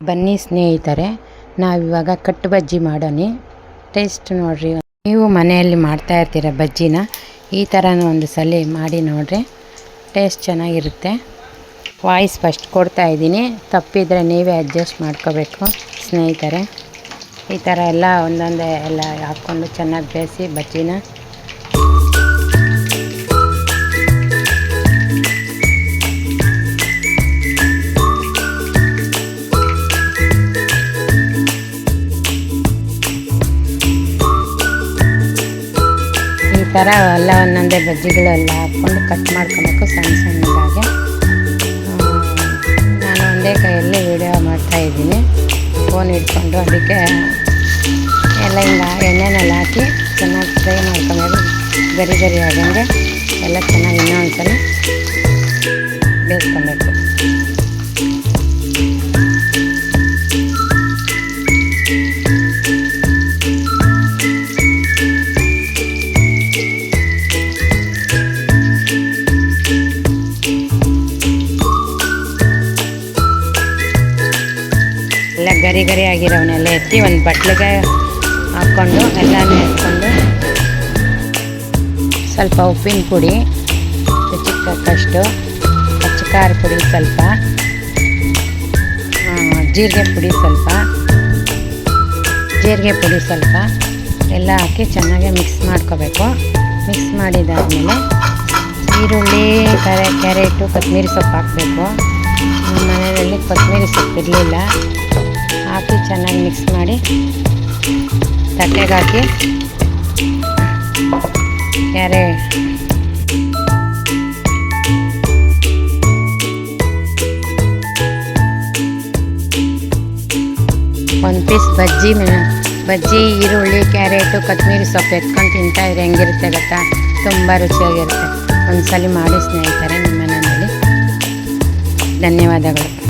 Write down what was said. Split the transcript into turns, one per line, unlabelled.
ಬನ್ನಿ ಸ್ನೇಹಿತರೆ, ನಾವಿವಾಗ ಕಟ್ಟು ಬಜ್ಜಿ ಮಾಡೋಣ. ಟೇಸ್ಟ್ ನೋಡ್ರಿ. ನೀವು ಮನೆಯಲ್ಲಿ ಮಾಡ್ತಾ ಇರ್ತೀರ ಬಜ್ಜಿನ, ಈ ಥರನೂ ಒಂದು ಸಲ ಮಾಡಿ ನೋಡ್ರಿ, ಟೇಸ್ಟ್ ಚೆನ್ನಾಗಿರುತ್ತೆ. ವಾಯ್ಸ್ ಫಸ್ಟ್ ಕೊಡ್ತಾ ಇದ್ದೀನಿ, ತಪ್ಪಿದರೆ ನೀವೇ ಅಡ್ಜಸ್ಟ್ ಮಾಡ್ಕೋಬೇಕು ಸ್ನೇಹಿತರೆ. ಈ ಥರ ಎಲ್ಲ ಒಂದೊಂದೇ ಎಲ್ಲ ಹಾಕ್ಕೊಂಡು ಚೆನ್ನಾಗಿ ಬೇಯಿಸಿ ಬಜ್ಜಿನ ಈ ಥರ ಎಲ್ಲ ಒಂದೊಂದೇ ಬಜ್ಜಿಗಳೆಲ್ಲ ಹಾಕ್ಕೊಂಡು ಕಟ್ ಮಾಡ್ಕೊಬೇಕು ಸಣ್ಣ ಸಣ್ಣದಾಗೆ. ನಾನು ಒಂದೇ ಕೈಯಲ್ಲಿ ವಿಡಿಯೋ ಮಾಡ್ತಾಯಿದ್ದೀನಿ, ಫೋನ್ ಇಟ್ಕೊಂಡು. ಅದಕ್ಕೆ ಎಲ್ಲ ಹಿಂಗೆ ಎಣ್ಣೆನಲ್ಲಿ ಹಾಕಿ ಚೆನ್ನಾಗಿ ಫ್ರೈ ಮಾಡ್ಕೊಬೇಕು, ಗರಿ ಗರಿ ಆಗಂಗೆ ಎಲ್ಲ ಚೆನ್ನಾಗಿ ಇನ್ನೊಂದು ಸಲ ಬೇಯಿಸ್ಕೊಬೇಕು. ಎಲ್ಲ ಗರಿ ಗರಿ ಆಗಿರೋವನ್ನೆಲ್ಲ ಎತ್ತಿ ಒಂದು ಬಟ್ಲಿಗೆ ಹಾಕ್ಕೊಂಡು ಎಲ್ಲನೂ ಎತ್ಕೊಂಡು ಸ್ವಲ್ಪ ಉಪ್ಪಿನ ಪುಡಿ ರುಚಿಗೆ ತಕ್ಕಷ್ಟು, ಅಚ್ಚ ಖಾರ ಪುಡಿ ಸ್ವಲ್ಪ, ಜೀರಿಗೆ ಪುಡಿ ಸ್ವಲ್ಪ ಎಲ್ಲ ಹಾಕಿ ಚೆನ್ನಾಗಿ ಮಿಕ್ಸ್ ಮಾಡ್ಕೋಬೇಕು. ಮಿಕ್ಸ್ ಮಾಡಿದಾದಮೇಲೆ ಈರುಳ್ಳಿ, ಕ್ಯಾರೆಟು, ಕೊತ್ತಂಬರಿ ಸೊಪ್ಪು ಹಾಕಬೇಕು. ನಮ್ಮ ಮನೆಯಲ್ಲಿ ಕೊತ್ತಂಬರಿ ಸೊಪ್ಪು ಇರಲಿಲ್ಲ, ಹಾಕಿ ಚೆನ್ನಾಗಿ ಮಿಕ್ಸ್ ಮಾಡಿ ತಟ್ಟೆಗೆ ಹಾಕಿ ಒಂದು ಪೀಸ್ ಬಜ್ಜಿ ಈರುಳ್ಳಿ, ಕ್ಯಾರೆಟು, ಕೊತ್ತಂಬರಿ ಸೊಪ್ಪು ಎತ್ಕೊಂಡು ತಿಂತಾಯಿದ್ರೆ ಹೆಂಗಿರುತ್ತೆ ಗೊತ್ತಾ, ತುಂಬ ರುಚಿಯಾಗಿರುತ್ತೆ. ಒಂದು ಸಲ ಮಾಡಿ ಸ್ನೇಹಿತರೆ ನಿಮ್ಮ ಮನೆಯಲ್ಲಿ. ಧನ್ಯವಾದಗಳು.